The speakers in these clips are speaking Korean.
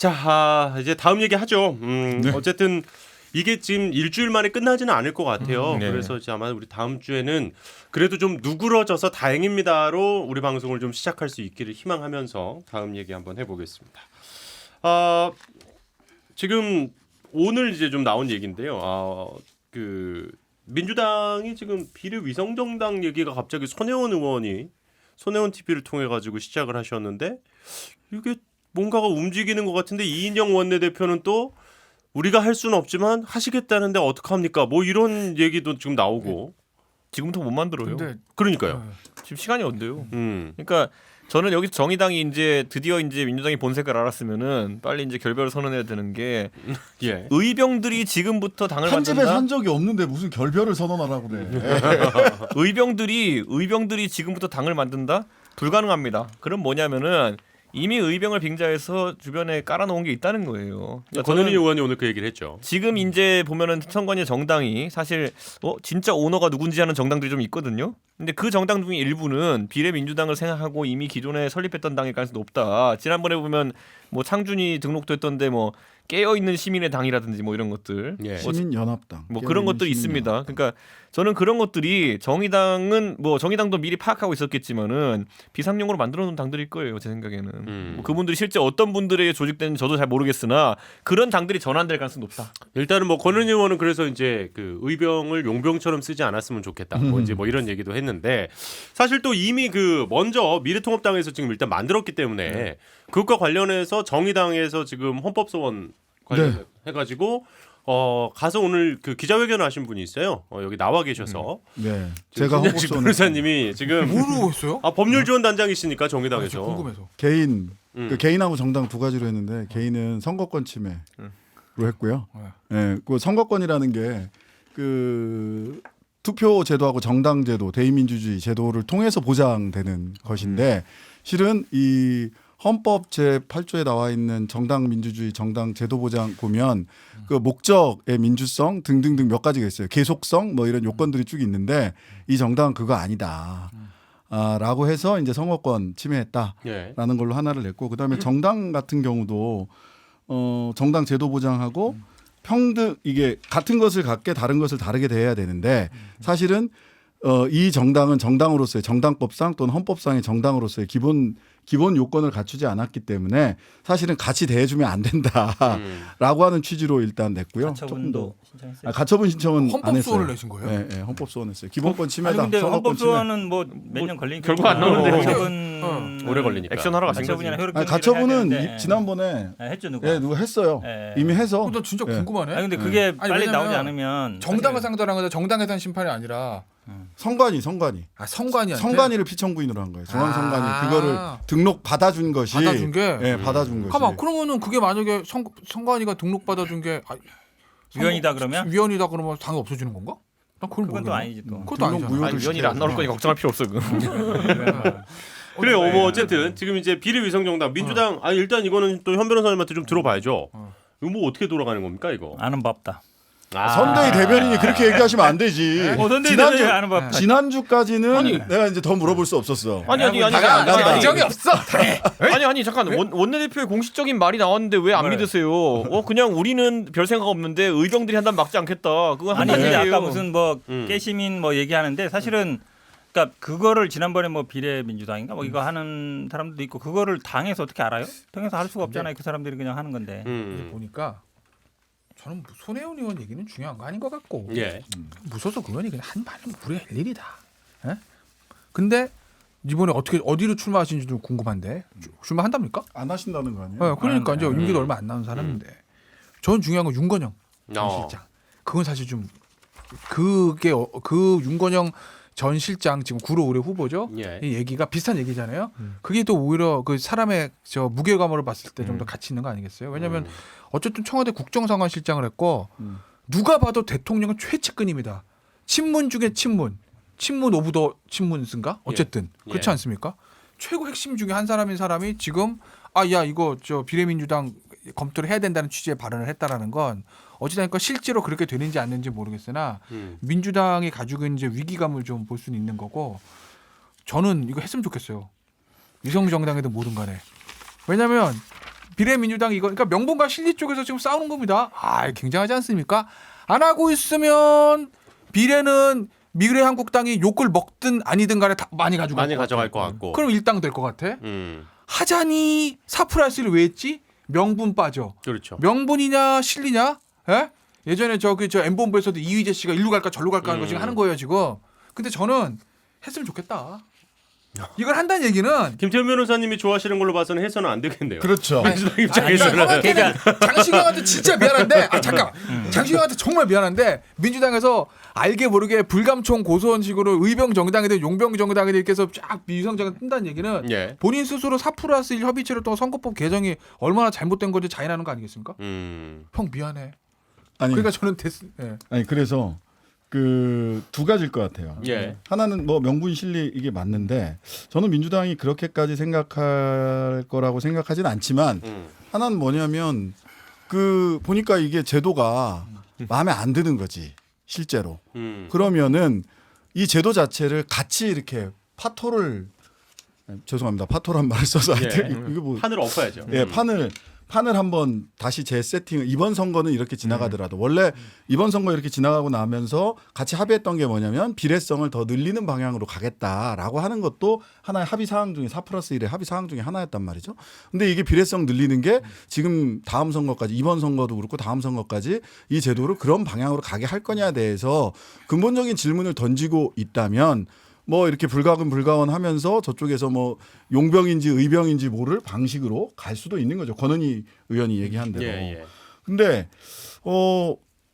자, 이제 다음 얘기 하죠. 네. 어쨌든 이게 지금 일주일 만에 끝나지는 않을 것 같아요. 네. 그래서 이제 아마 우리 다음 주에는 그래도 좀 누그러져서 다행입니다로 우리 방송을 좀 시작할 수 있기를 희망하면서 다음 얘기 한번 해보겠습니다. 지금 오늘 이제 좀 나온 얘기인데요. 그 민주당이 지금 비례위성정당 얘기가 갑자기 손혜원 의원이 손혜원 TV를 통해 가지고 시작을 하셨는데 이게 뭔가가 움직이는 것 같은데 이인영 원내대표는 또 우리가 할 수는 없지만 하시겠다는데 어떡합니까? 뭐 이런 얘기도 지금 나오고. 지금부터 못 만들어요. 근데 그러니까요. 지금 시간이 없대요. 음. 그러니까 저는 여기서 정의당이 이제 드디어 이제 민주당이 본색을 알았으면은 빨리 이제 결별을 선언해야 되는 게 예. 의병들이 지금부터 당을 한 집에 만든다. 산 적이 없는데 무슨 결별을 선언하라고 그래. 의병들이 지금부터 당을 만든다? 불가능합니다. 그럼 뭐냐면은 이미 의병을 빙자해서 주변에 깔아놓은 게 있다는 거예요. 그러니까 권은희 저는 의원이 오늘 그 얘기를 했죠. 지금 이제 보면은 선관위 정당이 사실 진짜 오너가 누군지 하는 정당들이 좀 있거든요. 근데 그 정당 중에 일부는 비례민주당을 생각하고 이미 기존에 설립했던 당일 가능성이 높다. 지난번에 보면 뭐 창준이 등록도 했던데 뭐 깨어있는 시민의 당이라든지 뭐 이런 것들 예. 시민연합당. 뭐 그런 것들이 있습니다. 그러니까 저는 그런 것들이 정의당도 미리 파악하고 있었겠지만은 비상용으로 만들어 놓은 당들일 거예요. 제 생각에는. 뭐 그분들이 실제 어떤 분들에게 조직되는지 저도 잘 모르겠으나 그런 당들이 전환될 가능성이 높다. 일단은 뭐 권은희 의원은 그래서 이제 그 의병을 용병처럼 쓰지 않았으면 좋겠다. 뭐 이제 뭐 이런 얘기도 했는데 사실 또 이미 그 먼저 미래통합당에서 지금 일단 만들었기 때문에 그것과 관련해서 정의당에서 지금 헌법소원 관련 해가지고 가서 오늘 그 기자회견 하신 분이 있어요. 여기 나와 계셔서 네. 제가 신장식 헌법소원을 변호사님이 지금 뭐로 했어요? 법률지원단장이시니까 정의당에서 궁금해서. 개인 그 개인하고 정당 두 가지로 했는데 개인은 선거권 침해로 했고요. 예, 그 선거권이라는 게 그 투표 제도하고 정당 제도, 대의민주주의 제도를 통해서 보장되는 것인데 실은 이 헌법 제8조에 나와 있는 정당 민주주의, 정당 제도 보장 보면 그 목적의 민주성 등등등 몇 가지가 있어요. 계속성 뭐 이런 요건들이 쭉 있는데 이 정당은 그거 아니다. 라고 해서 이제 선거권 침해했다라는 예. 걸로 하나를 냈고 그다음에 정당 같은 경우도 정당 제도 보장하고 평등 이게 같은 것을 갖게 다른 것을 다르게 대해야 되는데 사실은 이 정당은 정당으로서의 정당법상 또는 헌법상의 정당으로서의 기본 요건을 갖추지 않았기 때문에 사실은 같이 대해주면 안 된다라고 하는 취지로 일단 냈고요. 가처분도 신청했어요. 가처분 신청은 안 했어요. 헌법소원을 내신 거예요? 네, 네, 헌법소원 했어요. 기본권 아니 침해다. 근데 선거권 침해. 헌법소원은 뭐 몇 년 걸리니까 결국 안 나오는데. 가처분 오래 걸리니까. 액션하러 가신 거지. 가처분이나 효력 아니, 정지를 가처분은 해야 되는데. 지난번에 했죠 누가? 누가 했어요. 예. 이미 해서. 나 진짜 예. 궁금하네. 아니 근데 그게 아니, 빨리 왜냐면 나오지 않으면 정당을 상대로 한 건데 정당에서 한 심판이 아니라 성관이 성관이한테 를 피청구인으로 한 거예요. 중앙선관위 아. 그거를 등록 받아준 것이 받아준 게? 예, 받아준 것이. 가만 그러면은 그게 만약에 성관이가 등록 받아준 게 위헌이다 그러면? 위헌이다 그러면 당이 없어지는 건가? 난 그걸 그건 또 모르겠네. 아니지 또. 그것도 등록 아니잖아. 무효를 위원이 안 나올 거니까 걱정할 필요 없어. 그래요. 뭐 어쨌든 지금 이제 비례위성정당 민주당 일단 이거는 또 현 변호사님한테 좀 들어봐야죠. 이거 뭐 어떻게 돌아가는 겁니까 이거? 아는 법다. 선대위 대변인이 그렇게 얘기하시면 안 되지. 선대위 대변인이 아는 법다. 지난주까지는 내가 이제 더 물어볼 수 없었어. 아니 안 간다. 정이 없어. 아니 잠깐 원내대표의 공식적인 말이 나왔는데 왜 안 믿으세요? 그냥 우리는 별 생각 없는데 의병들이 한다면 막지 않겠다. 그건 아니 한 근데 얘기예요. 아까 무슨 뭐 깨시민 뭐 얘기하는데 사실은 그러니까 그거를 지난번에 뭐 비례민주당인가 뭐 이거 하는 사람들도 있고 그거를 당에서 어떻게 알아요? 당에서 할 수가 없잖아요. 그 사람들이 그냥 하는 건데. 보니까 저는 손혜원 의원 얘기는 중요한 거 아닌 것 같고 예. 무소속 의원이 그냥 한 말은 우리가 할 일이다. 예? 근데 이번에 어디로 출마하신지도 궁금한데 출마한답니까? 안 하신다는 거 아니에요? 네, 그러니까 이제 임기도 얼마 안 남은 사람인데 저는 중요한 건 윤건영 전 실장. 그건 사실 좀 그 윤건영 전 실장 지금 구로 의뢰 후보죠. 예. 이 얘기가 비슷한 얘기잖아요. 그게 또 오히려 그 사람의 무게감으로 봤을 때 좀 더 가치 있는 거 아니겠어요? 왜냐하면 어쨌든 청와대 국정상황실장을 했고 누가 봐도 대통령은 최측근입니다. 친문 중에 친문 오브 더 친문인가? 어쨌든 예. 그렇지 않습니까? 최고 핵심 중에 한 사람인 사람이 지금 야 이거 비례민주당 검토를 해야 된다는 취지의 발언을 했다라는 건 어찌됐건 실제로 그렇게 되는지 않는지 모르겠으나 민주당이 가지고 있는 이제 위기감을 좀 볼 수는 있는 거고 저는 이거 했으면 좋겠어요. 위성정당이든 뭐든 간에. 왜냐하면 비례민주당 이거 그러니까 명분과 실리 쪽에서 지금 싸우는 겁니다. 아, 굉장하지 않습니까? 안 하고 있으면 비례는 미래한국당이 욕을 먹든 아니든 간에 다 많이 가져갈 많이 것 같아. 가져갈 것 같고. 그럼 일당 될 것 같아. 음. 하자니 사프라이스를 왜 했지? 명분 빠져. 그렇죠. 명분이냐 실리냐? 예? 예전에 저 M본부에서도 이휘재 씨가 일로 갈까 절로 갈까 하는 거 지금 하는 거예요 지금. 근데 저는 했으면 좋겠다. 이걸 한다는 얘기는 김태현 변호사님이 좋아하시는 걸로 봐서는 해서는 안 되겠네요. 그렇죠. 민주당 입장에서는. 장시경한테 진짜 미안한데 잠깐 장시경한테 정말 미안한데 민주당에서 알게 모르게 불감총 고소원식으로 의병 정당이든 용병 정당이든 이렇게 해서 쫙 위성장을 뜬다는 얘기는 예. 본인 스스로 4+1 협의체를 통한 선거법 개정이 얼마나 잘못된 건지 자인하는 거 아니겠습니까? 형 미안해. 아니 그러니까 저는 예. 아니 그래서 그 두 가지일 것 같아요. 예. 하나는 뭐 명분 실리 이게 맞는데 저는 민주당이 그렇게까지 생각할 거라고 생각하진 않지만 하나는 뭐냐면 그 보니까 이게 제도가 마음에 안 드는 거지 실제로. 그러면은 이 제도 자체를 같이 이렇게 파토를 죄송합니다. 파토란 말을 써서 하여튼 이거 뭐 판을 엎어야죠. 예, 판을 한번 다시 재세팅. 이번 선거는 이렇게 지나가더라도 원래 이번 선거 이렇게 지나가고 나면서 같이 합의했던 게 뭐냐면 비례성을 더 늘리는 방향으로 가겠다라고 하는 것도 하나의 합의 사항 중에 4+1의 합의 사항 중에 하나였단 말이죠. 근데 이게 비례성 늘리는 게 지금 다음 선거까지 이번 선거도 그렇고 다음 선거까지 이 제도를 그런 방향으로 가게 할 거냐에 대해서 근본적인 질문을 던지고 있다면 뭐 이렇게 불가원 하면서 저쪽에서 뭐 용병인지 의병인지 모를 방식으로 갈 수도 있는 거죠. 권은희 의원이 얘기한 대로. 예. 근데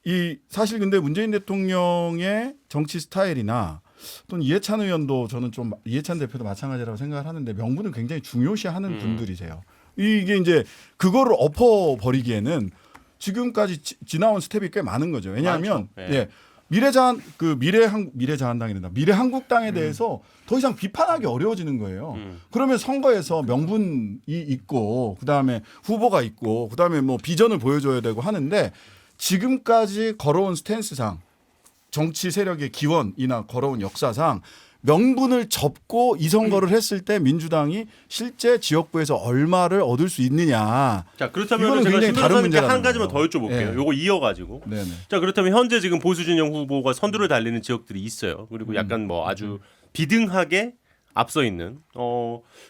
이 사실 근데 문재인 대통령의 정치 스타일이나 또는 이해찬 의원도 저는 좀 이해찬 대표도 마찬가지라고 생각을 하는데 명분을 굉장히 중요시하는 분들이세요. 이게 이제 그거를 엎어버리기에는 지금까지 지나온 스텝이 꽤 많은 거죠. 왜냐하면 많죠. 예. 예. 미래한국당에 대해서 더 이상 비판하기 어려워지는 거예요. 그러면 선거에서 명분이 있고 그다음에 후보가 있고 그다음에 뭐 비전을 보여줘야 되고 하는데 지금까지 걸어온 스탠스상 정치 세력의 기원이나 걸어온 역사상 명분을 접고 이 선거를 했을 때 민주당이 실제 지역구에서 얼마를 얻을 수 있느냐. 자, 그렇다면 이거는 제가 굉장히 신 다른 변호사님께 한 문제라는 가지만 거예요. 더 여쭤볼게요. 예. 요거 이어가지고. 네네. 자, 그렇다면 현재 지금 보수 진영 후보가 선두를 달리는 지역들이 있어요. 그리고 약간 뭐 아주 비등하게 앞서 있는.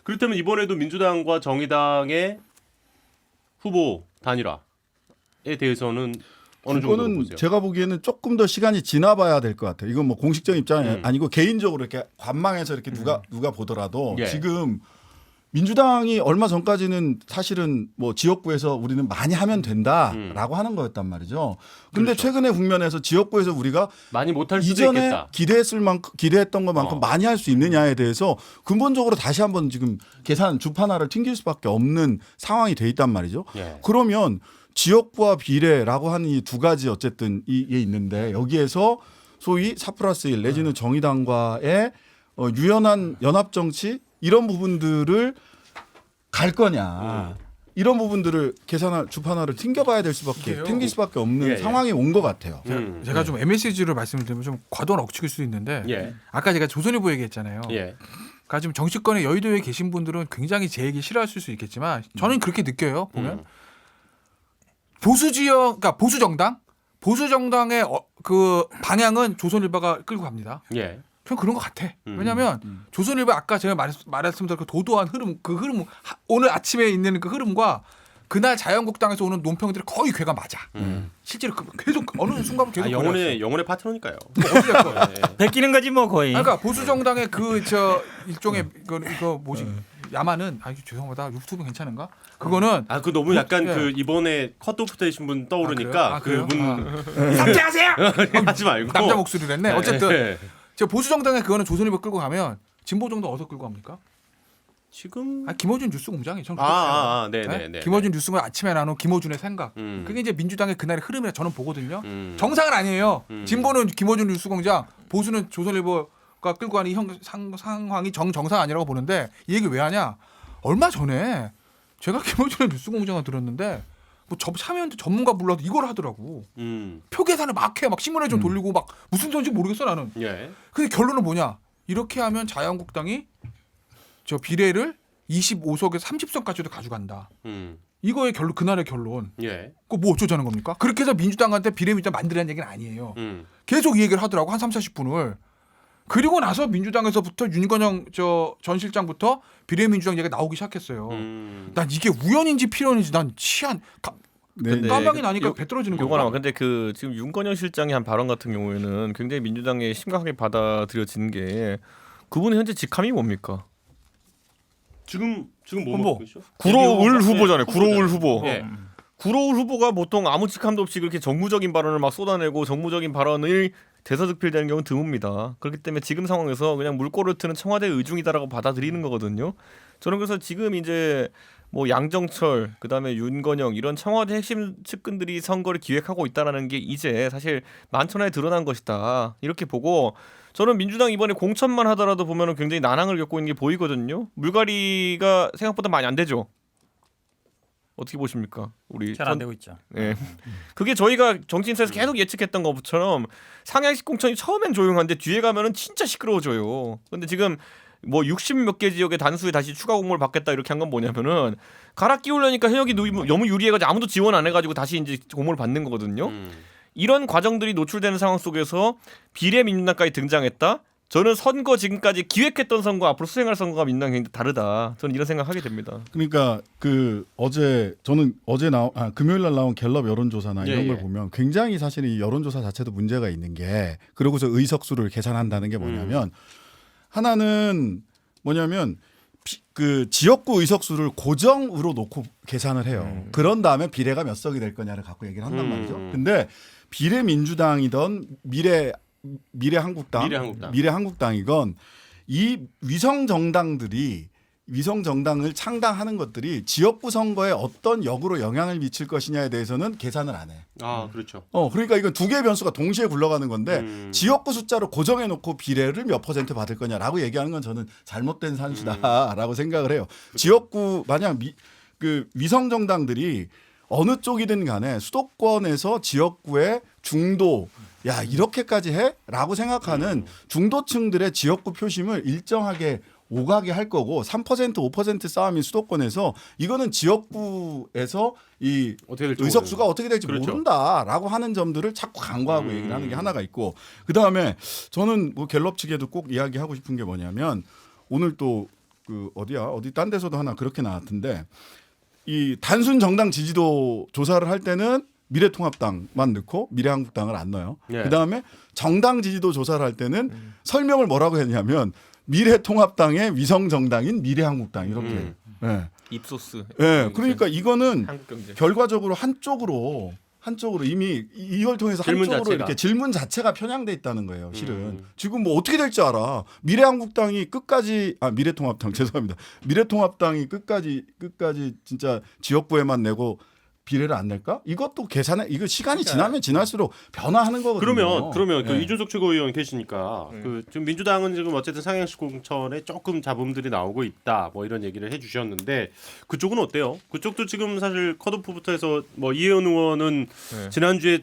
그렇다면 이번에도 민주당과 정의당의 후보 단일화에 대해서는 어느 정도 그거는 보세요? 제가 보기에는 조금 더 시간이 지나봐야 될 것 같아요. 이건 뭐 공식적인 입장이 아니고 개인적으로 이렇게 관망해서 이렇게 누가 보더라도 예. 지금 민주당이 얼마 전까지는 사실은 뭐 지역구에서 우리는 많이 하면 된다라고 하는 거였단 말이죠. 근데 그렇죠. 최근의 국면에서 지역구에서 우리가 많이 못할 수도 이전에 있겠다. 기대했던 것만큼 많이 할 수 있느냐에 대해서 근본적으로 다시 한번 지금 주판화를 튕길 수밖에 없는 상황이 돼 있단 말이죠. 예. 그러면 지역구와 비례라고 하는 이 두 가지 어쨌든 이게 있는데 여기에서 소위 4+1 내지는 정의당과의 유연한 연합 정치 이런 부분들을 갈 거냐. 이런 부분들을 주판화를 튕겨봐야 될 수밖에 튕길 수밖에 없는 예. 상황이 온 것 같아요. 제가 좀 MSG로 말씀을 드리면 좀 과도한 억측일 수도 있는데 예. 아까 제가 조선일보 얘기했잖아요. 예. 그러니까 지금 정치권의 여의도에 계신 분들은 굉장히 제 얘기 싫어하실 수 있겠지만 저는 그렇게 느껴요. 보면 보수 지역, 그러니까 보수 정당의 그 방향은 조선일보가 끌고 갑니다. 예. 저는 그런 것 같아. 왜냐하면 조선일보 아까 제가 말씀드린 그 도도한 흐름, 그 흐름 오늘 아침에 있는 그 흐름과 그날 자유한국당에서 오는 논평들이 거의 괴가 맞아. 실제로 계속 어느 순간 계속 영혼의 파트너니까요. 베끼는 거지 뭐 거의. 그러니까 보수 정당의 그 일종의 이거 뭐지? 야만은 죄송합니다. 유튜브 괜찮은가? 그거는 그 너무 약간 예. 그 이번에 컷오프 되신 분 떠오르니까 그래요? 그분 삭제하세요. 하지 말고 남자 목소리를 했네. 어쨌든 예. 저 보수 정당의 그거는 조선일보 끌고 가면 진보 정당 어디서 끌고 갑니까? 지금 김어준 뉴스공장이 전 네네네. 김어준 뉴스공장 아침에 나눈 김어준의 생각. 그게 이제 민주당의 그날의 흐름이라 저는 보거든요. 정상은 아니에요. 진보는 김어준 뉴스공장, 보수는 조선일보가 끌고 가는 이 상황이 정상 아니라고 보는데 이 얘기 왜 하냐? 얼마 전에 제가 김어준의 뉴스공장을 들었는데 뭐 참여연대 전문가 불러도 이걸 하더라고. 표 계산을 막 해, 막 신문에 좀 돌리고 막 무슨 소리인지 모르겠어 나는. 예. 근데 결론은 뭐냐? 이렇게 하면 자유한국당이 저 비례를 25석에서 30석까지도 가져간다. 이거의 결론 그날의 결론. 예. 그거 뭐 어쩌자는 겁니까? 그렇게 해서 민주당한테 비례민주당 만들라는 얘기는 아니에요. 계속 이 얘기를 하더라고 한 3-40분을. 그리고 나서 민주당에서부터 윤건영 전 실장부터 비례민주당 얘기가 나오기 시작했어요. 난 이게 우연인지 필연인지 난 근데 깜빡이 나니까 배 떨어지는 요거나 거야. 근데 그 지금 윤건영 실장이 한 발언 같은 경우에는 굉장히 민주당에 심각하게 받아들여지는 게 그분의 현재 직함이 뭡니까? 지금 뭐 후보. 먹고 있죠? 구로울 후보잖아요. 구로울 후보. 예. 구로울 후보가 보통 아무 직함도 없이 그렇게 정무적인 발언을 막 쏟아내고 정무적인 발언을 대서특필되는 경우는 드뭅니다. 그렇기 때문에 지금 상황에서 그냥 물꼬를 트는 청와대의 의중이다라고 받아들이는 거거든요. 저는 그래서 지금 이제 뭐 양정철 그다음에 윤건영 이런 청와대 핵심 측근들이 선거를 기획하고 있다라는 게 이제 사실 만천하에 드러난 것이다 이렇게 보고 저는 민주당 이번에 공천만 하더라도 보면은 굉장히 난항을 겪고 있는 게 보이거든요. 물갈이가 생각보다 많이 안 되죠. 어떻게 보십니까? 우리 잘 안 되고 있죠. 예. 그게 저희가 정치인사에서 계속 예측했던 것처럼 상향식 공천이 처음엔 조용한데 뒤에 가면은 진짜 시끄러워져요. 근데 지금 뭐 60 몇 개 지역에 단수에 다시 추가 공모를 받겠다 이렇게 한 건 뭐냐면은 갈아 끼우려니까 현역이 너무 유리해가지고 아무도 지원 안 해가지고 다시 이제 공모를 받는 거거든요. 이런 과정들이 노출되는 상황 속에서 비례민주당까지 등장했다. 저는 선거 지금까지 기획했던 선거 앞으로 수행할 선거가 민주당 굉장히 다르다. 저는 이런 생각하게 됩니다. 그러니까 금요일 날 나온 갤럽 여론조사나 이런 걸 보면 굉장히 사실 이 여론조사 자체도 문제가 있는 게 그러고서 의석수를 계산한다는 게 뭐냐면 하나는 뭐냐면 그 지역구 의석수를 고정으로 놓고 계산을 해요. 그런 다음에 비례가 몇 석이 될 거냐를 갖고 얘기를 한단 말이죠. 근데 비례민주당이던 미래한국당이건 이 위성 정당을 창당하는 것들이 지역구 선거에 어떤 역으로 영향을 미칠 것이냐에 대해서는 계산을 안 해. 아, 그렇죠. 그러니까 이건 두 개의 변수가 동시에 굴러가는 건데 지역구 숫자로 고정해 놓고 비례를 몇 퍼센트 받을 거냐라고 얘기하는 건 저는 잘못된 산수다라고 생각을 해요. 지역구 만약 그 위성 정당들이 어느 쪽이든 간에 수도권에서 지역구의 중도 야 이렇게까지 해? 라고 생각하는 중도층들의 지역구 표심을 일정하게 오가게 할 거고 3% 5% 싸움인 수도권에서 이거는 지역구에서 이 의석수가 어떻게 될지 그렇죠. 모른다라고 하는 점들을 자꾸 간과하고 얘기를 하는 게 하나가 있고 그다음에 저는 뭐 갤럽 측에도 꼭 이야기하고 싶은 게 뭐냐면 오늘 또 그 어디 딴 데서도 하나 그렇게 나왔던데 이 단순 정당 지지도 조사를 할 때는 미래통합당만 넣고 미래한국당을 안 넣어요. 예. 그다음에 정당 지지도 조사를 할 때는 설명을 뭐라고 했냐면 미래통합당의 위성 정당인 미래한국당 이렇게. 예. 입소스. 예. 그러니까 이거는 한국경제. 결과적으로 한쪽으로 이미 이걸 통해서 한쪽으로 이렇게 질문 자체가 편향돼 있다는 거예요. 실은 지금 뭐 어떻게 될지 알아. 미래한국당이 끝까지 미래통합당 죄송합니다. 미래통합당이 끝까지 진짜 지역구에만 내고 비례를 안 낼까? 이것도 계산해. 이거 시간이 지나면 지날수록 변화하는 거거든요. 그러면 그 네. 이준석 최고위원 계시니까 그 지금 민주당은 지금 어쨌든 상향식 공천에 조금 잡음들이 나오고 있다. 뭐 이런 얘기를 해주셨는데 그쪽은 어때요? 그쪽도 지금 사실 컷오프부터 해서 뭐 이혜원 의원은 지난주에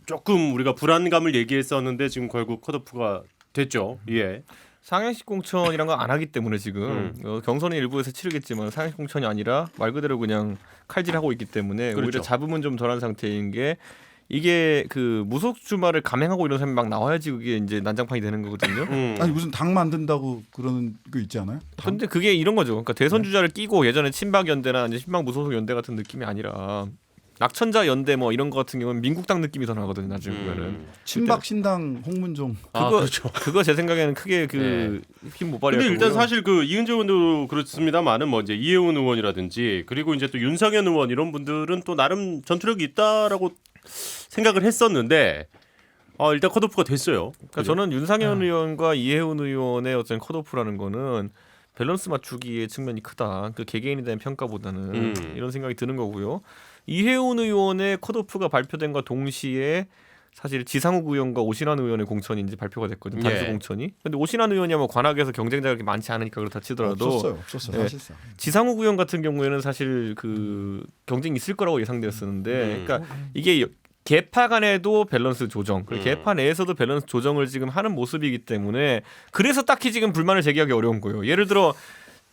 조금 우리가 불안감을 얘기했었는데 지금 결국 컷오프가 됐죠. 예. 상향식 공천이란 거 안 하기 때문에 지금 경선의 일부에서 치르겠지만 상향식 공천이 아니라 말 그대로 그냥 칼질하고 있기 때문에 그렇죠. 오히려 잡음은 좀 덜한 상태인 게 이게 그 무속 주말을 감행하고 이런 사람이 막 나와야지 그게 이제 난장판이 되는 거거든요. 아니 무슨 당 만든다고 그러는 거 있지 않아요? 근데 그게 이런 거죠. 그러니까 대선 주자를 끼고 예전에 친박 연대나 이제 신박 무소속 연대 같은 느낌이 아니라 낙천자 연대 뭐 이런 거 같은 경우는 민국당 느낌이 더 나거든요. 나중에 보면은 친박 신당 홍문종 그거 제 생각에는 크게 그 힘 못 발휘할 근데 일단 거고요. 사실 그 이은재 의원도 그렇습니다만은 뭐 이제 이혜원 의원이라든지 그리고 이제 또 윤상현 의원 이런 분들은 또 나름 전투력이 있다라고 생각을 했었는데 일단 컷오프가 됐어요. 그러니까 저는 윤상현 의원과 이혜훈 의원의 어떤 컷오프라는 거는 밸런스 맞추기의 측면이 크다. 그 개개인에 대한 평가보다는 이런 생각이 드는 거고요. 이혜훈 의원의 컷오프가 발표된과 동시에 사실 지상욱 의원과 오신환 의원의 공천이 이제 발표가 됐거든요. 단수 공천이. 근데 오신환 의원이 뭐 관악에서 경쟁자가 많지 않으니까 그렇다 치더라도 없었어요. 사실상. 지상욱 의원 같은 경우에는 사실 그 경쟁이 있을 거라고 예상되었었는데, 그러니까 이게 개파 간에도 밸런스 조정, 그리고 개파 내에서도 밸런스 조정을 지금 하는 모습이기 때문에 그래서 딱히 지금 불만을 제기하기 어려운 거예요. 예를 들어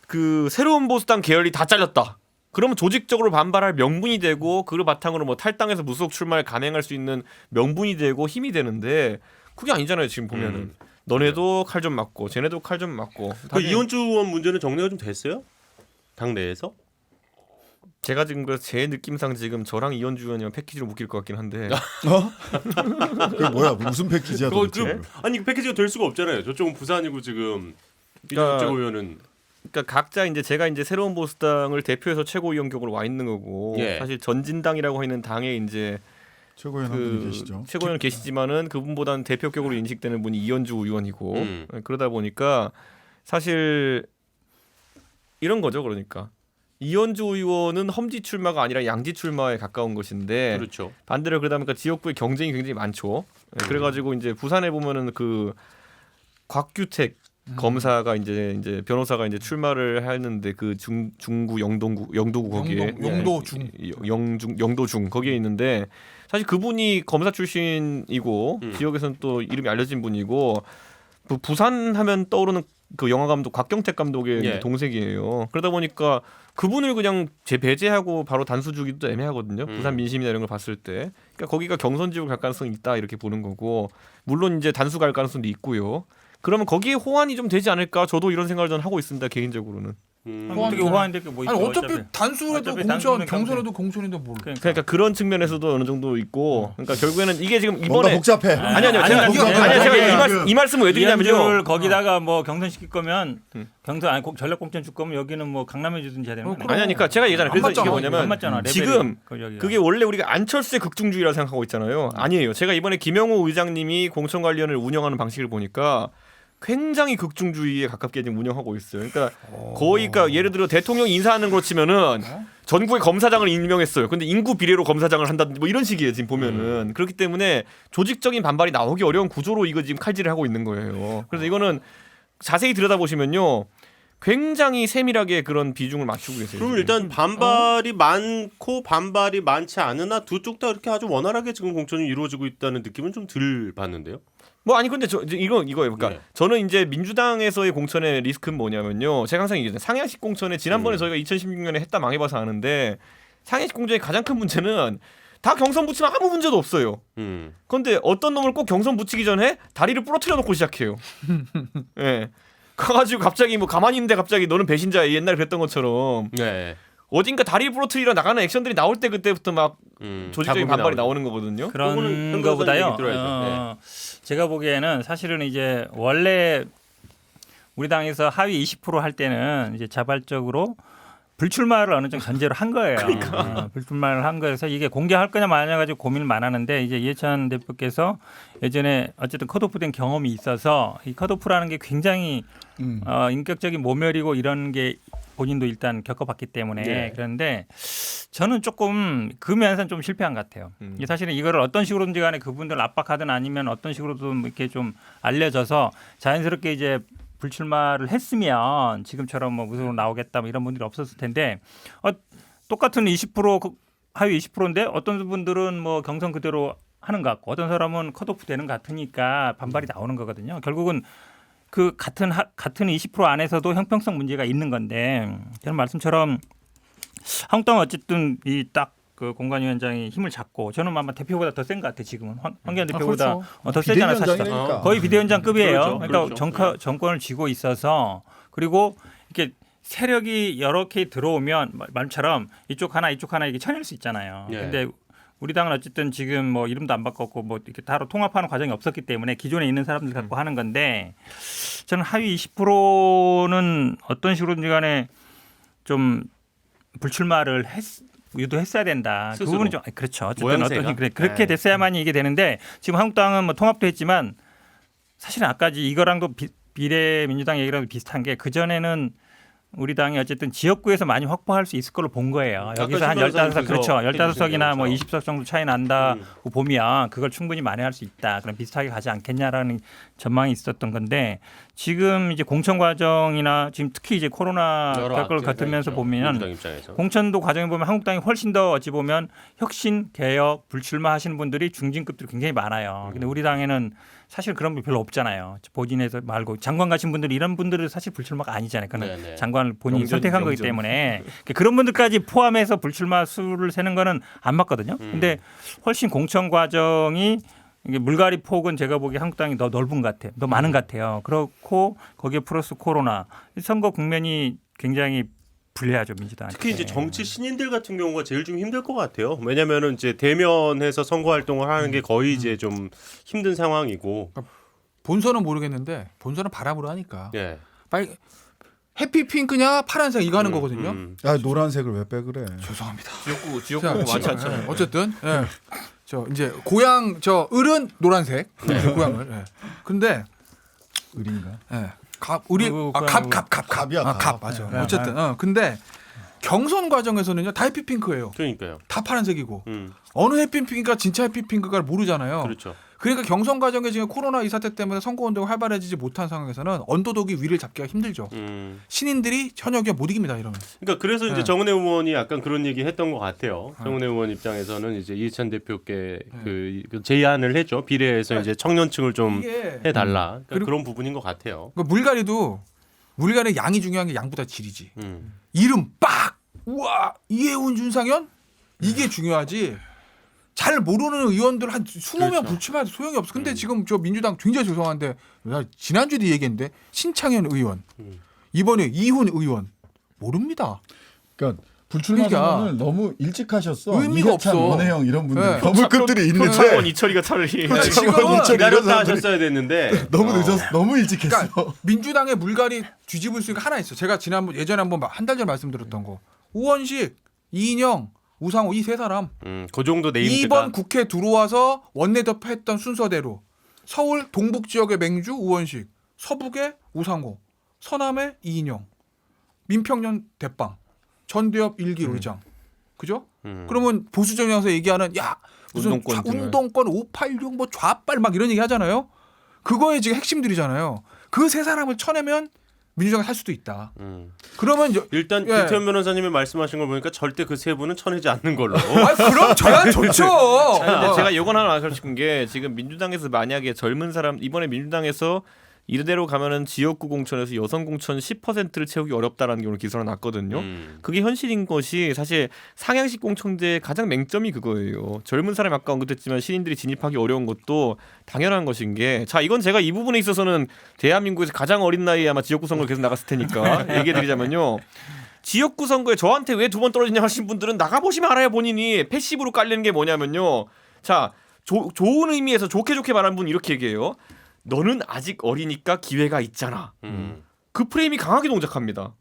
그 새로운 보수당 계열이 다 잘렸다. 그러면 조직적으로 반발할 명분이 되고 그를 바탕으로 뭐 탈당해서 무소속 출마를 감행할 수 있는 명분이 되고 힘이 되는데 그게 아니잖아요. 지금 보면은 너네도 칼 좀 맞고 쟤네도 칼 좀 맞고. 그 이현주 의원 문제는 정리가 좀 됐어요? 당 내에서? 제가 지금 그래서 제 느낌상 지금 저랑 이현주 의원이랑 패키지로 묶일 것 같긴 한데. 그게 뭐야? 무슨 패키지야 그거 도대체? 아니 그 패키지가 될 수가 없잖아요. 저쪽은 부산이고 지금 그러니까- 이쪽 의원은 그러니까 각자 이제 제가 이제 새로운 보수당을 대표해서 최고위원격으로 와 있는 거고 예. 사실 전진당이라고 하는 당에 이제 최고위원 한 분이 계시죠. 최고위원 계시지만은 그분보다는 대표격으로 인식되는 분이 이현주 의원이고 그러다 보니까 사실 이런 거죠. 그러니까 이현주 의원은 험지 출마가 아니라 양지 출마에 가까운 것인데 그렇죠. 반대로 그러다 보니까 지역구에 경쟁이 굉장히 많죠. 그래가지고 이제 부산에 보면은 그 곽규택 검사가 이제 변호사가 이제 출마를 하는데 그 중구 영도구 거기에 영도중. 영도중 거기에 있는데 사실 그분이 검사 출신이고 지역에서는 또 이름이 알려진 분이고 부산 하면 떠오르는 그 영화 감독 곽경택 감독의 예. 동생이에요. 그러다 보니까 그분을 그냥 배제하고 바로 단수 주기도 애매하거든요. 부산 민심이나 이런 걸 봤을 때. 그러니까 거기가 경선 지역을 갈 가능성이 있다 이렇게 보는 거고 물론 이제 단수 갈 가능성도 있고요. 그러면 거기에 호환이 좀 되지 않을까? 저도 이런 생각을 저는 하고 있습니다. 개인적으로는. 어떻게 호환될 게 뭐 있어? 아니 어차피 단수라도 어차피 공천, 단수는 경선에도 공천인데 뭘? 그러니까 그런 측면에서도 어느 정도 있고, 그러니까 결국에는 이게 지금 뭔가 이번에 복잡해. 아니요 아니, 제가 이 말씀을 왜 드리냐면요. 이현주를 거기다가 뭐 경선 시킬 거면 경선 아니 전략 공천 줄 거면 여기는 뭐 강남에 주든지 해야 되는 거 아니야? 그러니까 제가 얘기잖아요. 안 그래서 이게 맞잖아. 안 뭐냐면 맞잖아. 레벨이. 지금 여기가. 그게 원래 우리가 안철수의 극중주의라 생각하고 있잖아요. 아니에요. 제가 이번에 김영호 의장님이 공천관리위원회를 운영하는 방식을 보니까 굉장히 극중주의에 가깝게 지금 운영하고 있어요. 그러니까 거의 그러니까 예를 들어 대통령 인사하는 거 치면은 전국에 검사장을 임명했어요. 근데 인구 비례로 검사장을 한다든지 뭐 이런 식이에요. 지금 보면은 그렇기 때문에 조직적인 반발이 나오기 어려운 구조로 이거 지금 칼질을 하고 있는 거예요. 그래서 이거는 자세히 들여다보시면요. 굉장히 세밀하게 그런 비중을 맞추고 계세요. 그럼 지금. 일단 반발이 많고 반발이 많지 않으나 두 쪽 다 이렇게 아주 원활하게 지금 공천이 이루어지고 있다는 느낌은 좀 덜 받는데요. 뭐 아니 근데 이거예요. 그러니까 네. 저는 이제 민주당에서의 공천의 리스크는 뭐냐면요. 제가 항상 얘기했잖아요. 상향식 공천에 지난번에 저희가 2016년에 했다 망해봐서 아는데 상향식 공천의 가장 큰 문제는 다 경선 붙이면 아무 문제도 없어요. 그런데 어떤 놈을 꼭 경선 붙이기 전에 다리를 부러뜨려 놓고 시작해요. 예. 그래가지고 갑자기 뭐 가만히 있는데 갑자기 너는 배신자야 옛날에 그랬던 것처럼 네. 어딘가 다리 부러뜨리러 나가는 액션들이 나올 때 그때부터 막 조직적인 잡음이 반발이 나오죠. 나오는 거거든요. 그거는 그런 현 거보다요. 변호사님 얘기 들어야죠. 제가 보기에는 사실은 이제 원래 우리 당에서 하위 20%할 때는 이제 자발적으로 불출마를 어느 정도 전제로 한 거예요. 불출마를 한 거여서 이게 공개할 거냐 마냐 가지고 고민을 많았는데 이제 이해찬 대표께서 예전에 어쨌든 컷오프된 경험이 있어서 이 컷오프라는 게 굉장히 인격적인 모멸이고 이런 게 본인도 일단 겪어봤기 때문에 네. 그런데 저는 조금 그 면에서는 좀 실패한 것 같아요. 이게 사실은 이거를 어떤 식으로든지 간에 그분들 압박하든 아니면 어떤 식으로든 이렇게 좀 알려져서 자연스럽게 이제 불출마를 했으면 지금처럼 뭐 무소속으로 나오겠다 뭐 이런 분들이 없었을 텐데 똑같은 20% 하위 20%인데 어떤 분들은 뭐 경선 그대로 하는 것 같고 어떤 사람은 컷오프 되는 것 같으니까 반발이 나오는 거거든요. 결국은 그 같은 20% 안에서도 형평성 문제가 있는 건데 저는 말씀처럼 한국당은 어쨌든 이 딱 그 공관위원장이 힘을 잡고 저는 아마 대표보다 더 센 것 같아요. 지금은 황교안 대표보다 더 세잖아요. 사실은 비대위원장이니까. 거의 비대위원장급이에요. 그렇죠. 그러니까 그렇죠. 정권을 쥐고 있어서 그리고 이렇게 세력이 여러 개 들어오면 말처럼 이쪽 하나 이게 쳐낼 수 있잖아요. 예. 근데 우리 당은 어쨌든 지금 뭐 이름도 안 바꿨고 뭐 이렇게 따로 통합하는 과정이 없었기 때문에 기존에 있는 사람들 갖고 하는 건데 저는 하위 20%는 어떤 식으로든 간에 좀 불출마를 유도했어야 된다. 그 스스로. 부분은 좀 그렇죠. 어쨌든 모양새가. 어떤 그렇게 네. 됐어야만이 이게 되는데 지금 한국당은 뭐 통합도 했지만 사실은 아까지 이거랑도 비례민주당 얘기랑 비슷한 게 그전에는 우리 당이 어쨌든 지역구에서 많이 확보할 수 있을 걸로 본 거예요. 여기서 한 15석 그렇죠. 15석이나 뭐 20석 정도 차이 난다고 보면 그걸 충분히 만회할 수 있다. 그럼 비슷하게 가지 않겠냐라는 전망이 있었던 건데 지금 이제 공천 과정이나 지금 특히 이제 코로나 여러 결과를 악재가 거두면서 있죠. 보면 민주당 입장에서. 공천도 과정에 보면 한국당이 훨씬 더 어찌 보면 혁신, 개혁, 불출마 하시는 분들이 중진급들이 굉장히 많아요. 근데 우리 당에는 사실 그런 분 별로 없잖아요. 본인에서 말고 장관 가신 분들 이런 분들은 사실 불출마가 아니잖아요. 그는 네네. 장관을 본인이 영전, 선택한 거기 영전. 때문에 그런 분들까지 포함해서 불출마 수를 세는 거는 안 맞거든요. 근데 훨씬 공천 과정이 이게 물갈이 폭은 제가 보기에 한국당이 더 넓은 것 같아요. 더 많은 것 같아요. 그렇고 거기에 플러스 코로나 선거 국면이 굉장히 불리하죠 민주당. 특히 이제 정치 신인들 같은 경우가 제일 좀 힘들 것 같아요. 왜냐면은 이제 대면해서 선거 활동을 하는 게 거의 이제 좀 힘든 상황이고. 본선은 모르겠는데 본선은 바람으로 하니까 예. 빨리 해피핑크냐 파란색 이거 하는 거거든요. 야 노란색을 왜 빼 그래? 죄송합니다. 지역구 자, 많지 지금, 않잖아요. 어쨌든 저 이제 고향 저 을은 노란색 고향을. 근데 을인가? 갑 우리 갑 갑이야, 갑. 맞아. 네, 어쨌든 근데 경선 과정에서는요 다 해피핑크예요. 그러니까요. 다 파란색이고 어느 해피핑크가 진짜 해피핑크가 모르잖아요. 그렇죠. 그러니까 경선 과정에 지금 코로나 이 사태 때문에 선거 운동이 활발해지지 못한 상황에서는 언더독이 위를 잡기가 힘들죠. 신인들이 현역이 못 이깁니다 이러면. 그러니까 그래서 이제 네. 정은혜 의원이 약간 그런 얘기 했던 것 같아요. 정은혜 의원 입장에서는 이제 이해찬 대표께 그 제안을 했죠. 비례해서 이제 청년층을 좀 이게 해달라. 그러니까 그리고- 그런 부분인 것 같아요. 그러니까 물갈이의 양이 중요한 게 양보다 질이지. 음. 이름 빡 우와 이해훈 윤상현 이게 중요하지. 잘 모르는 의원들 한 20명 그렇죠. 불출마해도 소용이 없어. 근데 지금 저 민주당 굉장히 죄송한데 나 지난주에도 얘기했는데 신창현 의원 이번에 이훈 의원 모릅니다. 그러니까 불출마 그러니까. 선언을 너무 일찍 하셨어. 의미가 이해찬, 없어. 원혜영 이런 분들 네. 거물급들이 차원 있는데 이철이가 차라리 지금은 이철 이런 기다렸다 사람들이 하셨어야 됐는데 너무 늦었어. 너무 일찍 했어. 그러니까 민주당의 물갈이 뒤집을 수 있는 게 하나 있어. 제가 예전에 한번 한 달 전에 말씀드렸던 거. 우원식, 이인영, 우상호 이 세 사람 그 정도 네임드가 이번 국회 들어와서 원내대표 했던 순서대로 서울 동북 지역의 맹주 우원식, 서북의 우상호, 서남의 이인영, 민평년 대빵, 전대협 일기 의장. 그죠? 그러면 보수 정당에서 얘기하는 야 무슨 운동권 등을. 운동권 586 뭐 좌빨 막 이런 얘기 하잖아요. 그거에 지금 핵심들이잖아요. 그 세 사람을 쳐내면 민주당이 할 수도 있다. 그러면 이제 일단 예. 김태현 변호사님이 말씀하신 걸 보니까 절대 그 세 분은 쳐내지 않는 걸로. 그럼 저야 좋죠. 근데 제가 이건 하나 알고 싶은 게 지금 민주당에서 만약에 젊은 사람 이번에 민주당에서 이대로 가면은 지역구 공천에서 여성 공천 10%를 채우기 어렵다라는 게 오늘 기사로 났거든요. 그게 현실인 것이 사실 상향식 공천제의 가장 맹점이 그거예요. 젊은 사람이 아까 언급했지만 신인들이 진입하기 어려운 것도 당연한 것인 게 자 이건 제가 이 부분에 있어서는 대한민국에서 가장 어린 나이에 아마 지역구 선거를 계속 나갔을 테니까 얘기해드리자면요. 지역구 선거에 저한테 왜 2번 떨어지냐 하신 분들은 나가보시면 알아요. 본인이 패시브로 깔리는 게 뭐냐면요. 자 좋은 의미에서 좋게 말하는 분 이렇게 얘기해요. 너는 아직 어리니까 기회가 있잖아. 그 프레임이 강하게 동작합니다.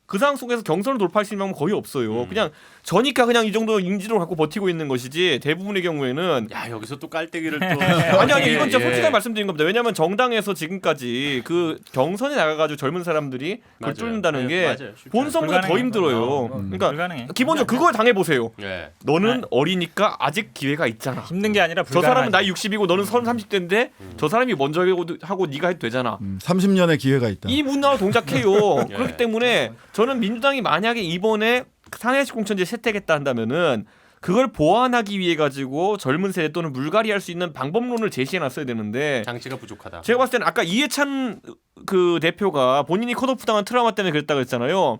그 상황 속에서 경선을 돌파할 수 있는 방법은 거의 없어요. 그냥 저니까 그냥 이 정도 인지도를 갖고 버티고 있는 것이지 대부분의 경우에는 야 여기서 또 깔때기를 또 아니 이건 진짜 예. 솔직하게 말씀드린 겁니다. 왜냐하면 정당에서 지금까지 그 경선에 나가가지고 젊은 사람들이 맞아요. 그걸 뚫는다는 예, 게 맞아요. 쉽지 본 선거보다 더 불가능해요. 힘들어요. 그러니까 불가능해. 기본적으로 그걸 당해보세요. 예. 너는 어리니까 아직 기회가 있잖아. 힘든 게 아니라 저 사람은 불가능하지. 나이 60이고 너는 30대인데 저 사람이 먼저 하고 네가 해도 되잖아. 30년의 기회가 있다. 이 문화가 동작해요. 예. 그렇기 때문에 저는 민주당이 만약에 이번에 상향식 공천제 채택했다 한다면은 그걸 보완하기 위해 가지고 젊은 세대 또는 물갈이할 수 있는 방법론을 제시해놨어야 되는데 장치가 부족하다. 제가 봤을 때는 아까 이해찬 그 대표가 본인이 컷오프 당한 트라우마 때문에 그랬다고 했잖아요.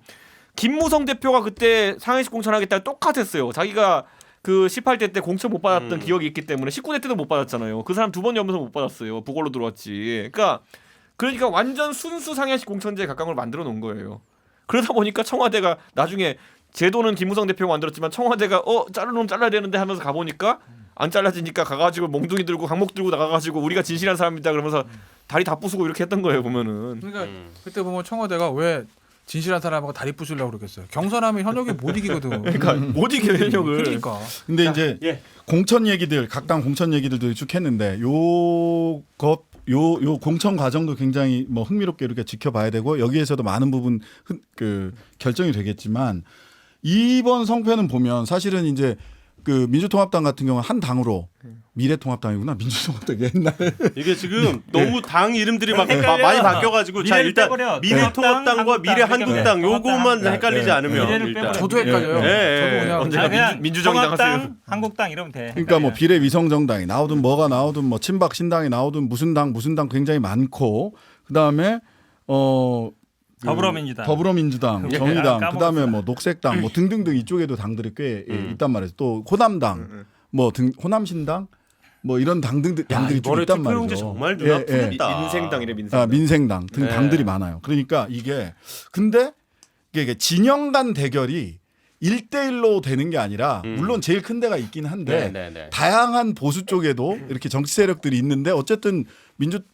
김무성 대표가 그때 상향식 공천하겠다고 똑같았어요. 자기가 그 18대 때 공천 못 받았던 기억이 있기 때문에 19대 때도 못 받았잖아요. 그 사람 2번 연면서 못 받았어요. 보궐로 들어왔지. 그러니까 완전 순수 상향식 공천제에 가까운 걸 만들어 놓은 거예요. 그러다 보니까 청와대가 나중에 제도는 김무성 대표가 만들었지만 청와대가 자르면 잘라야 되는데 하면서 가보니까 안 잘라지니까 가가지고 몽둥이 들고 강목 들고 나가가지고 우리가 진실한 사람이다 그러면서 다리 다 부수고 이렇게 했던 거예요 보면은. 그러니까 그때 보면 청와대가 왜 진실한 사람하고 다리 부수려고 그러겠어요. 경선하면 현역이 못 이기거든. 그러니까 못 이겨 현역을. 그러니까. 근데 이제 예. 공천 얘기들 각당 공천 얘기들도 쭉 했는데 요 공천 과정도 굉장히 뭐 흥미롭게 이렇게 지켜봐야 되고 여기에서도 많은 부분 결정이 되겠지만 이번 성패는 보면 사실은 이제 그 민주통합당 같은 경우는 한 당으로 미래통합당이구나. 민주통합당 옛날. 이게 지금 너무 당 이름들이 막 헷갈려. 많이 바뀌어가지고 자 미래를 일단 빼버려. 미래통합당과 한국당, 미래한국당 한국당. 요것만 네. 헷갈리지 않으면 미래를 일단 빼버려. 저도 헷갈려요. 예, 저도 그냥 언제나 그냥 민주정당 하세요. 통합당, 한국당 이러면 돼. 그러니까 뭐 비례위성정당이 나오든 뭐가 나오든 뭐 친박 신당이 나오든 무슨 당 굉장히 많고 그다음에 그 더불어민주당. 정의당, 까먹었어요. 그다음에 뭐 녹색당, 뭐 등등등 이쪽에도 당들이 꽤 있단 말이에요. 또 호남당, 뭐 호남신당, 뭐 이런 당들이 좀 이번에 있단 투표용지 말이죠. 정말 예, 눈아프겠다. 민생당이래 민생당. 아, 민생당 등 네. 당들이 많아요. 그러니까 이게 근데 이게 진영 간 대결이 1대1로 되는 게 아니라 물론 제일 큰 데가 있긴 한데 네네네. 다양한 보수 쪽에도 이렇게 정치 세력들이 있는데 어쨌든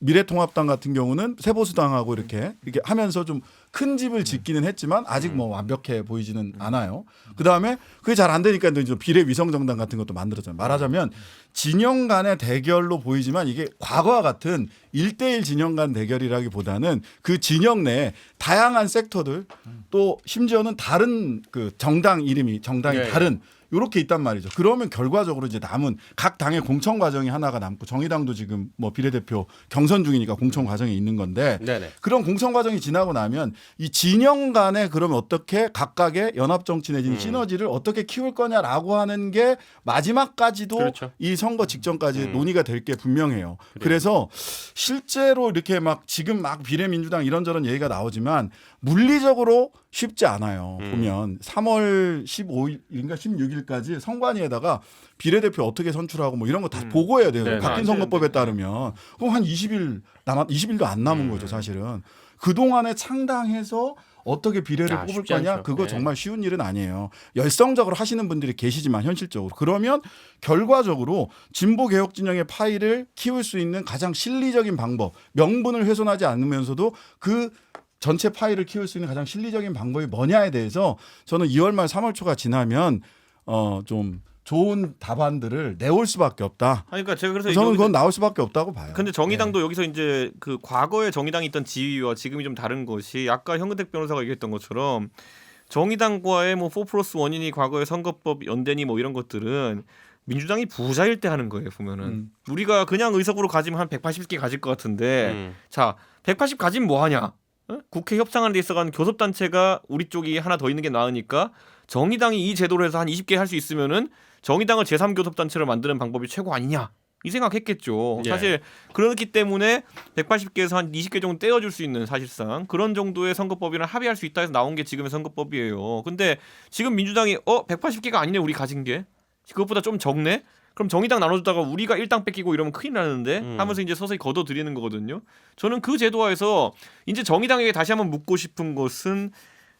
미래통합당 같은 경우는 새보수당하고 이렇게 하면서 좀 큰 집을 짓기는 했지만 아직 뭐 완벽해 보이지는 않아요. 그다음에 그게 잘 안 되니까 이제 비례위성정당 같은 것도 만들었잖아요. 말하자면 진영 간의 대결로 보이지만 이게 과거와 같은 1대1 진영 간 대결이라기보다는 그 진영 내에 다양한 섹터들 또 심지어는 다른 그 정당이 예, 다른 요렇게 있단 말이죠. 그러면 결과적으로 이제 남은 각 당의 공천 과정이 하나가 남고 정의당도 지금 뭐 비례대표 경선 중이니까 공천 과정이 있는 건데 네네. 그런 공천 과정이 지나고 나면 이 진영 간에 그러면 어떻게 각각의 연합 정치 내지는 시너지를 어떻게 키울 거냐라고 하는 게 마지막까지도 그렇죠. 이 선거 직전까지 논의가 될 게 분명해요. 그래서 실제로 이렇게 막 지금 막 비례민주당 이런저런 얘기가 나오지만 물리적으로 쉽지 않아요. 보면 3월 15일인가 16일까지 선관위에다가 비례대표 어떻게 선출하고 뭐 이런 거 다 보고해야 돼요. 네, 바뀐 네. 선거법에 따르면 그럼 한 20일도 안 남은 거죠, 사실은. 그동안에 창당해서 어떻게 비례를 뽑을 쉽지 거냐? 않죠. 그거 네. 정말 쉬운 일은 아니에요. 열성적으로 하시는 분들이 계시지만 현실적으로 그러면 결과적으로 진보 개혁 진영의 파이를 키울 수 있는 가장 실리적인 방법, 명분을 훼손하지 않으면서도 그 전체 파이를 키울 수 있는 가장 실리적인 방법이 뭐냐에 대해서 저는 2월 말 3월 초가 지나면 좀 좋은 답안들을 내올 수밖에 없다. 그러니까 제가 그래서 저는 여기서- 그건 나올 수밖에 없다고 봐요. 근데 정의당도 여기서 이제 그 과거에 정의당이 있던 지위와 지금이 좀 다른 것이 아까 현근택 변호사가 얘기했던 것처럼 정의당과의 뭐 4+1이니 과거의 선거법 연대니 뭐 이런 것들은 민주당이 부자일 때 하는 거예요 보면은 우리가 그냥 의석으로 가지면 한 180개 가질 것 같은데 자 180 가지면 뭐 하냐? 어? 국회 협상하는 데 있어간 교섭단체가 우리 쪽이 하나 더 있는 게 나으니까 정의당이 이 제도로 해서 한 20개 할 수 있으면은 정의당을 제3교섭단체로 만드는 방법이 최고 아니냐 이 생각했겠죠. 예. 사실 그렇기 때문에 180개에서 한 20개 정도 떼어줄 수 있는 사실상 그런 정도의 선거법이랑 합의할 수 있다 해서 나온 게 지금의 선거법이에요. 근데 지금 민주당이 180개가 아니네 우리 가진 게 그것보다 좀 적네. 그럼 정의당 나눠주다가 우리가 일당 뺏기고 이러면 큰일 나는데 하면서 이제 서서히 걷어들이는 거거든요. 저는 그 제도화에서 이제 정의당에게 다시 한번 묻고 싶은 것은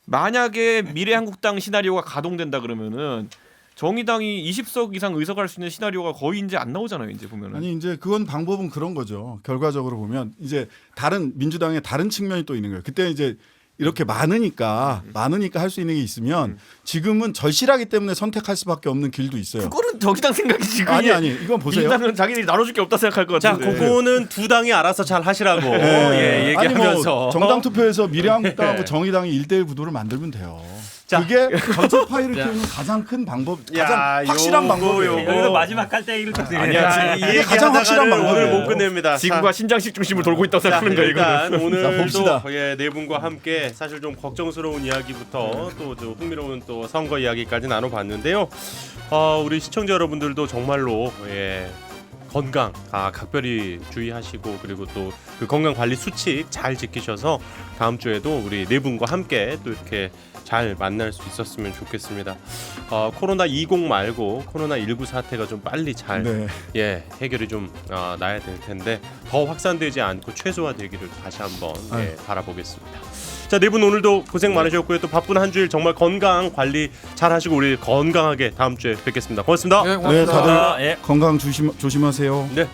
만약에 미래한국당 시나리오가 가동된다 그러면은 정의당이 20석 이상 의석할 수 있는 시나리오가 거의 이제 안 나오잖아요. 이제 보면은. 아니 이제 그건 방법은 그런 거죠. 결과적으로 보면 이제 다른 민주당의 다른 측면이 또 있는 거예요. 그때 이제 이렇게 많으니까 할 수 있는 게 있으면 지금은 절실하기 때문에 선택할 수밖에 없는 길도 있어요. 그거는 정의당 생각이지. 아니 이건 보세요. 민주당은 자기들이 나눠줄 게 없다 생각할 것 자, 같은데. 그거는 두 당이 알아서 잘 하시라고 네. 아니 얘기하면서 뭐 정당 투표에서 미래한국당하고 네. 정의당이 1대1 구도를 만들면 돼요. 자. 그게 전체 파이를 키우는 가장 큰 방법, 야, 가장 확실한 요거, 방법이에요. 요거. 여기서 마지막 깔때기를 좀 드려야 아니야, 돼. 이 이게 가장 확실한 얘기하다가는 오늘 방법이에요. 못 끝냅니다. 지구가 신장식 중심으로 돌고 있다고 자, 생각하는 거예요. 이거는. 일단 오늘도 봅시다. 네 분과 함께 사실 좀 걱정스러운 이야기부터 또 흥미로운 또 선거 이야기까지 나눠봤는데요. 우리 시청자 여러분들도 정말로 건강 각별히 주의하시고 그리고 또 그 건강 관리 수칙 잘 지키셔서 다음 주에도 우리 네 분과 함께 또 이렇게 잘 만날 수 있었으면 좋겠습니다. 코로나 20 말고 코로나 19 사태가 좀 빨리 잘 네. 해결이 좀 나야 될 텐데 더 확산되지 않고 최소화되기를 다시 한번 바라보겠습니다. 자, 네 분 오늘도 고생 많으셨고요. 또 바쁜 한 주일 정말 건강 관리 잘 하시고 우리 건강하게 다음 주에 뵙겠습니다. 고맙습니다. 네, 네, 고맙습니다. 다들 건강 조심하세요. 네.